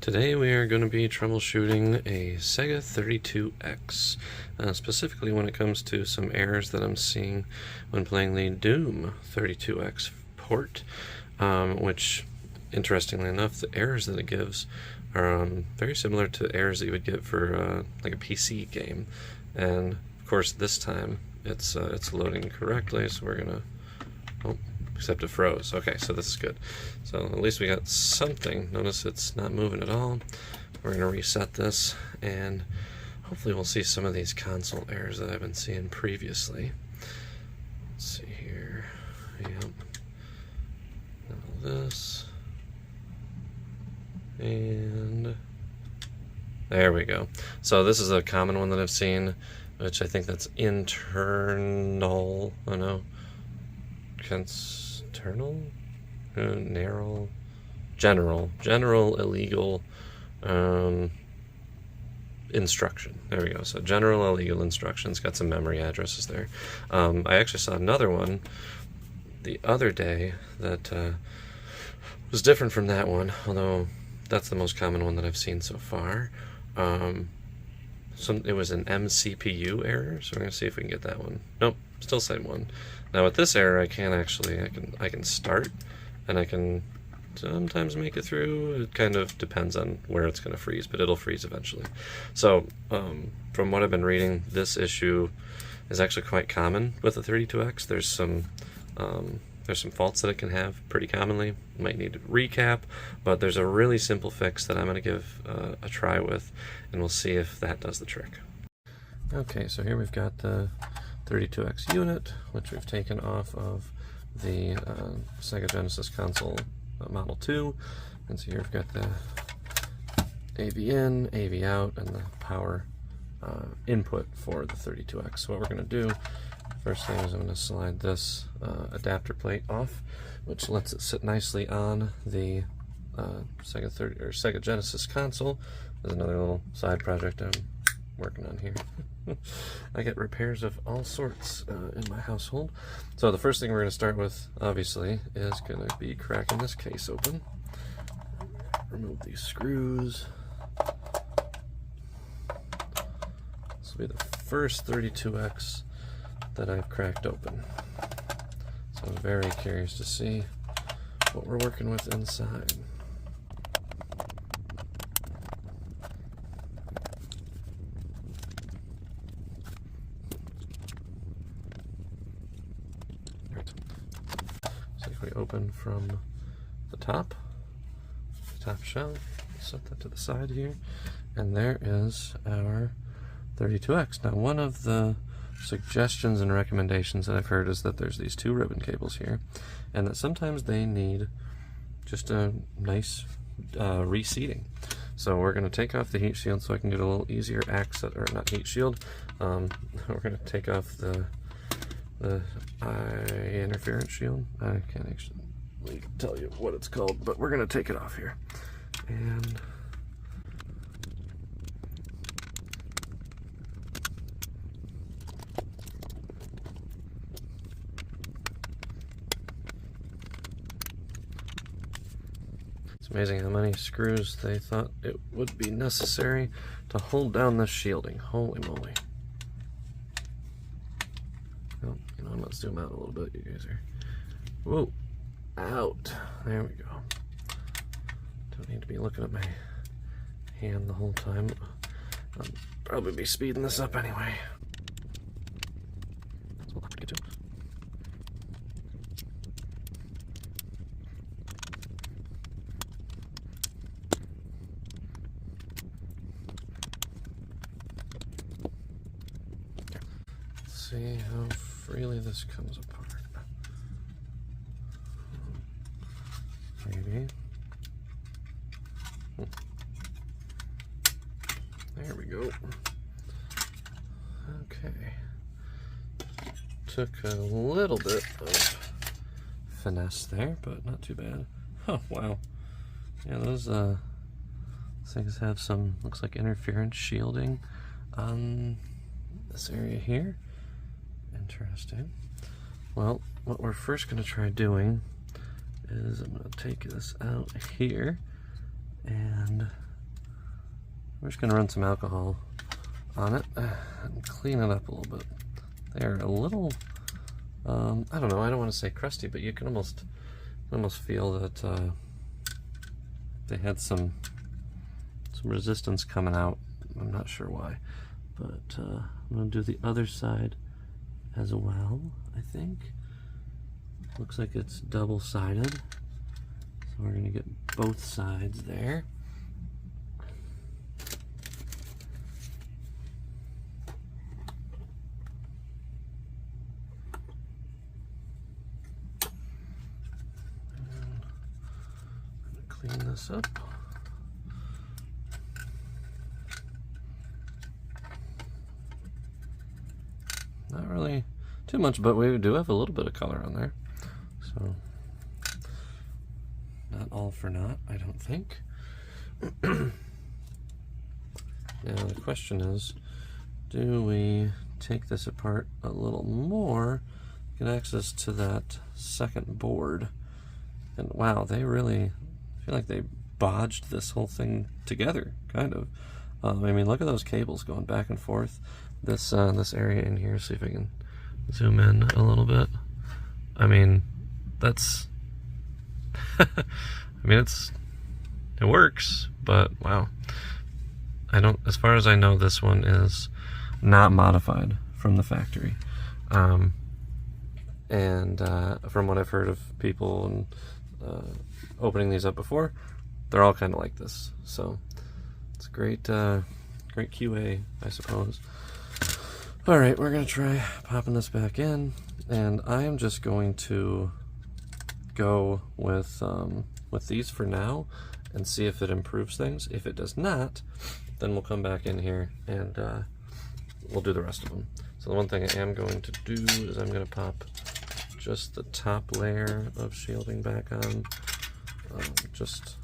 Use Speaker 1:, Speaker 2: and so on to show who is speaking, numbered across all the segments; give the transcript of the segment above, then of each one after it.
Speaker 1: Today we are going to be troubleshooting a Sega 32X, specifically when it comes to some errors that I'm seeing when playing the Doom 32X port, which, interestingly enough, the errors that it gives are very similar to errors that you would get for like a PC game. And of course this time it's loading correctly, so we're gonna, oh, except it froze. Okay, so this is good. So at least we got something. Notice it's not moving at all. We're gonna reset this, and hopefully we'll see some of these console errors that I've been seeing previously. Let's see here. Yep. Now this. And there we go. So this is a common one that I've seen, which I think that's internal. Oh no. External? Narrow? General illegal instruction. There we go. So general illegal instructions, got some memory addresses there. I actually saw another one the other day that was different from that one, although that's the most common one that I've seen so far. It was an MCPU error, so we're going to see if we can get that one. Nope, still same one. Now with this error, I can start, and I can sometimes make it through. It kind of depends on where it's going to freeze, but it'll freeze eventually. So from what I've been reading, this issue is actually quite common with the 32X. There's some faults that it can have pretty commonly. Might need to recap, but there's a really simple fix that I'm going to give a try with, and we'll see if that does the trick. Okay, so here we've got the 32X unit, which we've taken off of the Sega Genesis console Model 2. And so here we've got the AV in, AV out, and the power input for the 32X. So what we're going to do, first thing is I'm going to slide this adapter plate off, which lets it sit nicely on the Sega Genesis console. There's another little side project I'm working on here. I get repairs of all sorts in my household. So the first thing we're going to start with, obviously, is going to be cracking this case open. Remove these screws. This will be the first 32X that I've cracked open. So I'm very curious to see what we're working with inside. So if we open from the top shell, set that to the side here, and there is our 32X. Now, one of the suggestions and recommendations that I've heard is that there's these two ribbon cables here, and that sometimes they need just a nice reseating. So we're going to take off the heat shield so I can get a little easier access, or not heat shield. We're going to take off the eye interference shield. I can't actually tell you what it's called, but we're going to take it off here. And it's amazing how many screws they thought it would be necessary to hold down this shielding. Holy moly. Oh, you know, let's zoom out a little bit, you guys are. Whoa, out. There we go. Don't need to be looking at my hand the whole time. I'll probably be speeding this up anyway. See how freely this comes apart. Maybe. There we go. Okay. Took a little bit of finesse there, but not too bad. Oh, wow. Yeah, those things have some, looks like interference shielding on this area here. Interesting. Well, what we're first going to try doing is I'm going to take this out here and we're just going to run some alcohol on it and clean it up a little bit. They're a little, I don't know, I don't want to say crusty, but you can almost feel that they had some resistance coming out. I'm not sure why, but I'm going to do the other side as well, I think. Looks like it's double-sided, so we're going to get both sides there. Clean this up. Not really too much, but we do have a little bit of color on there. So, not all for naught, I don't think. Now the question is, do we take this apart a little more, get access to that second board? And wow, they really feel like they bodged this whole thing together, kind of. I mean, look at those cables going back and forth. This area in here, see if I can zoom in a little bit. I mean, that's I mean, it works, but wow. I don't, as far as I know, this one is not modified from the factory. And from what I've heard of people and opening these up before, they're all kind of like this. So it's great, great QA, I suppose. All right, we're gonna try popping this back in, and I am just going to go with these for now and see if it improves things. If it does not, then we'll come back in here and we'll do the rest of them. So the one thing I am going to do is I'm gonna pop just the top layer of shielding back on, just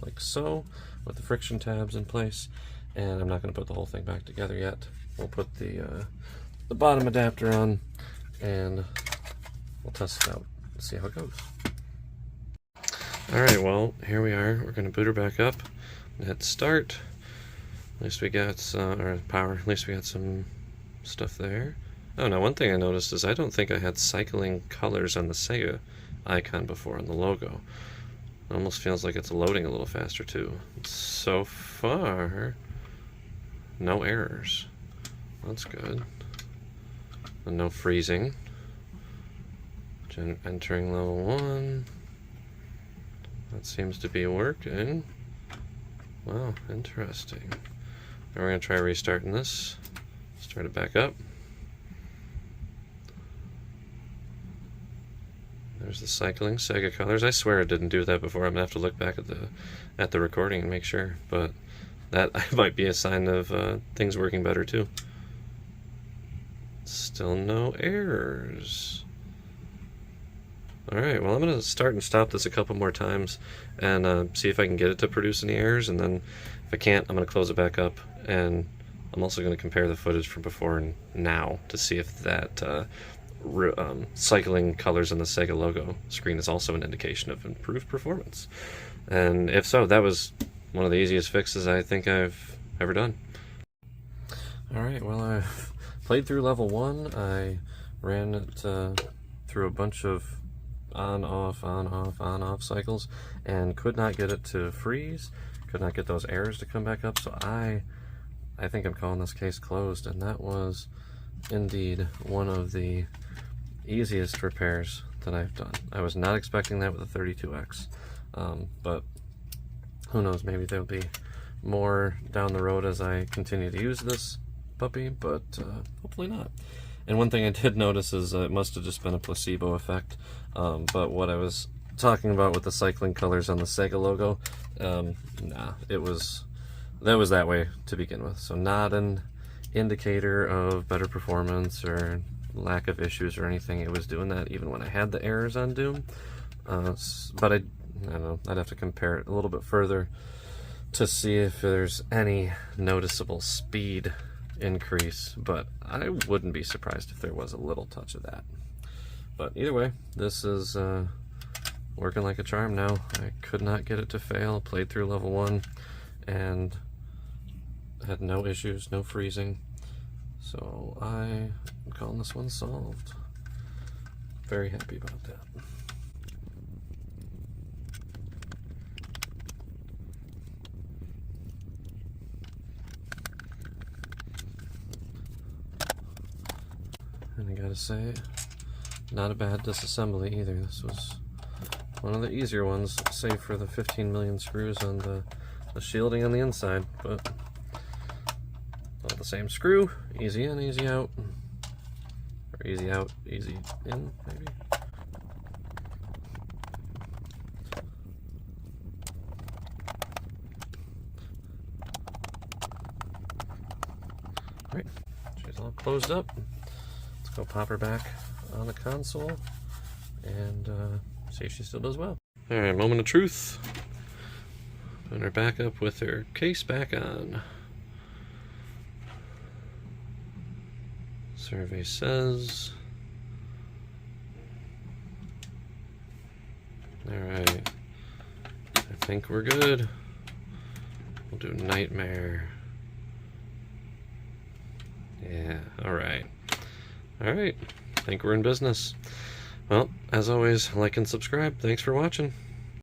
Speaker 1: like so, with the friction tabs in place, and I'm not going to put the whole thing back together yet. We'll put the bottom adapter on, and we'll test it out and see how it goes. Alright, well, here we are. We're going to boot her back up and hit start. At least we got, or power, at least we got some stuff there. Oh, now one thing I noticed is I don't think I had cycling colors on the Sega icon before on the logo. It almost feels like it's loading a little faster too. So far, no errors. That's good. And no freezing. Entering level 1. That seems to be working. Wow, interesting. Now we're going to try restarting this. Start it back up. There's the cycling Sega colors. I swear it didn't do that before. I'm gonna have to look back at the recording and make sure. But that might be a sign of things working better too. Still no errors. All right. Well, I'm gonna start and stop this a couple more times and see if I can get it to produce any errors. And then if I can't, I'm gonna close it back up. And I'm also gonna compare the footage from before and now to see if that cycling colors on the Sega logo screen is also an indication of improved performance. And if so, that was one of the easiest fixes I think I've ever done. Alright, well, I've played through level 1. I ran it through a bunch of on-off cycles and could not get it to freeze, could not get those errors to come back up, so I think I'm calling this case closed, and that was indeed one of the easiest repairs that I've done. I was not expecting that with a 32X, but who knows, maybe there'll be more down the road as I continue to use this puppy, but hopefully not. And one thing I did notice is it must have just been a placebo effect, but what I was talking about with the cycling colors on the Sega logo, nah, that was that way to begin with, so not an indicator of better performance or lack of issues or anything. It was doing that even when I had the errors on Doom, but I don't know, I'd have to compare it a little bit further to see if there's any noticeable speed increase, but I wouldn't be surprised if there was a little touch of that. But either way, this is working like a charm now. I could not get it to fail. Played through level 1 and had no issues, no freezing. So I'm calling this one solved. Very happy about that. And I gotta say, not a bad disassembly either. This was one of the easier ones, save for the 15 million screws on the shielding on the inside, but all the same screw, easy in, easy out. Or easy out, easy in, maybe. Alright, she's all closed up. Let's go pop her back on the console and see if she still does well. Alright, moment of truth. Putting her back up with her case back on. Survey says. Alright. I think we're good. We'll do Nightmare. Yeah, alright. Alright. I think we're in business. Well, as always, like and subscribe. Thanks for watching.